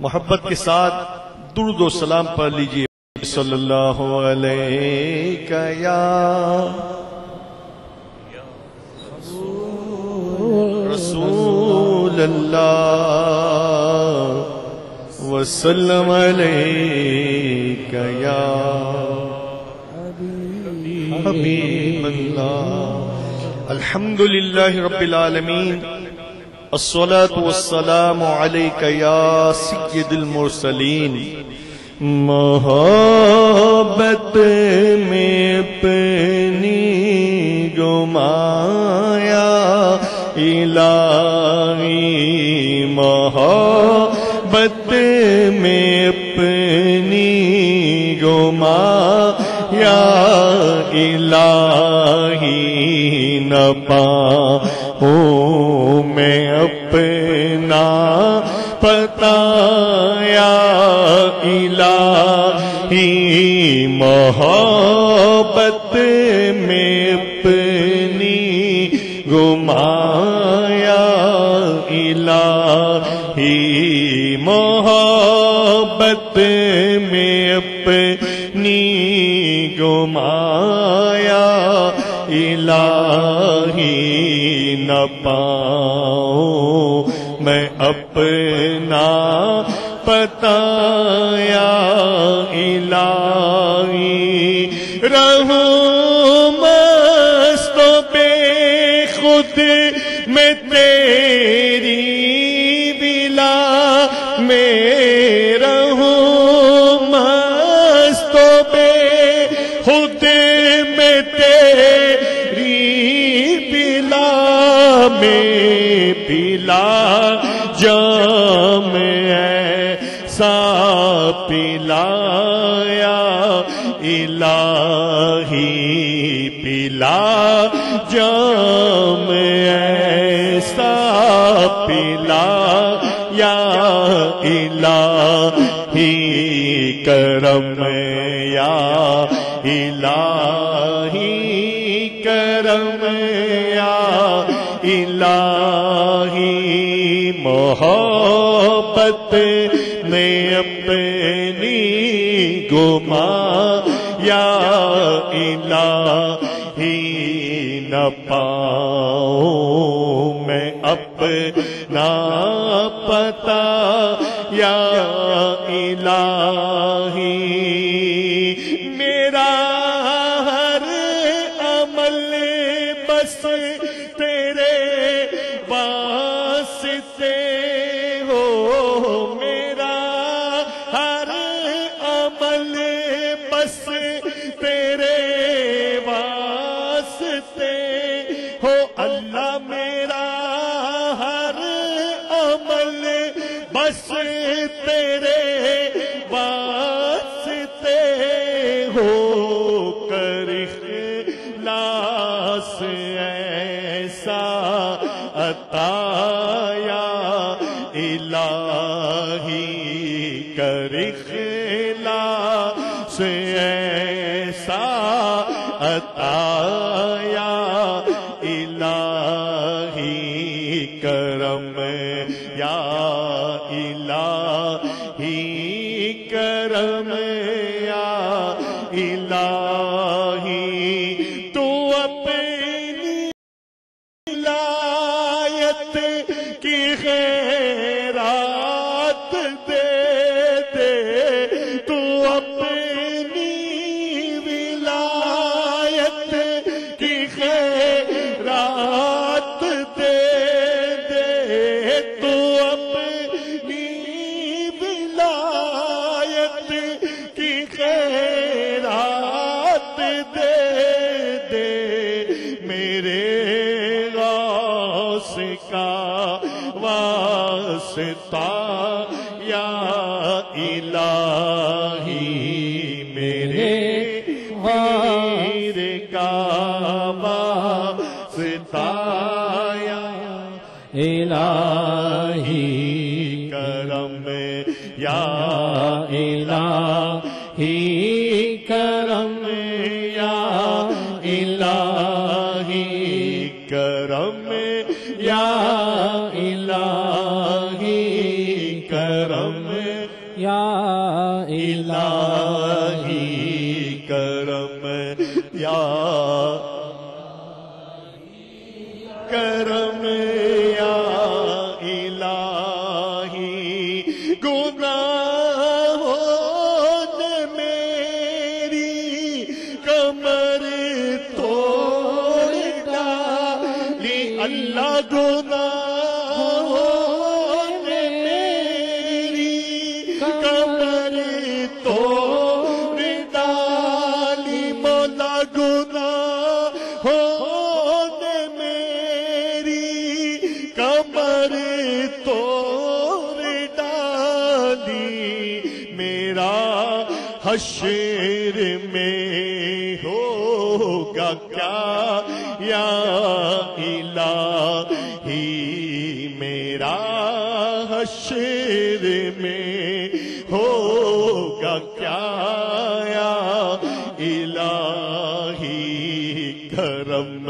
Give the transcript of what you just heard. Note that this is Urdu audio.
محبت کے ساتھ درود و سلام پڑھ لیجئے. صلی اللہ علیہ یا رسول اللہ وسلم علیک یا حبیب اللہ. الحمدللہ رب العالمین الصلاة والسلام علیک یا سید المرسلین. محبت میں اپنی گمایا الہی، محبت میں اپنی گمایا الہی، نہ پاؤں میں اپنا پتہ یا الہی، محبت میں اپنی گمایا الہی، محبت میں اپنی گمایا الہی، نہ پاؤں میں اپنا پتہ یا الہی، رہوں مست و بے خود میں تیری بلا میں، رہوں مست و بے خود میں تیری بلا میں، بلا جام ایسا پلایا الہی، پلا جام ایسا پلایا الہی، کرم یا الہی، کرم یا الہی، محبت میں اپنی گمایا الہی، نہ پاؤں میں اپنا پتہ یا الہی، میرا ہر عمل بس تیرے واسطے ہو، میرا ہر عمل بس تیرے واسطے ہو اللہ، میرا ہر عمل بس تیرے واسطے ہو، کر اخلاص ایسا عطا یا الہی، کر اخلاص ایسا عطا یا الہی، کرم یا الہی، کرم یا الہی، تو اپنی ولایت کی خیرات دے دے، تو اپنی ولایت کی خیرات دے دے، تو اپنی ولایت کی خیرات دے دے، میرے غوث کا واسطہ یا الہی، میرے غیر کا واسطہ یا الہی، کرم یا الہی، کرم یا الہی، کرم یا الہی، کرم یا الہی کرم یا کرم یا الہی گناہوں نے میری کمر توڑ ڈالی اللہ گناہوں نے میری کمر توڑ ڈالی مولا گناہوں نے میری کمر توڑ ڈالی میرا حشر میں ہوگا کیا یا الہی میرا حشر میں ہوگا کیا یا الہی کرم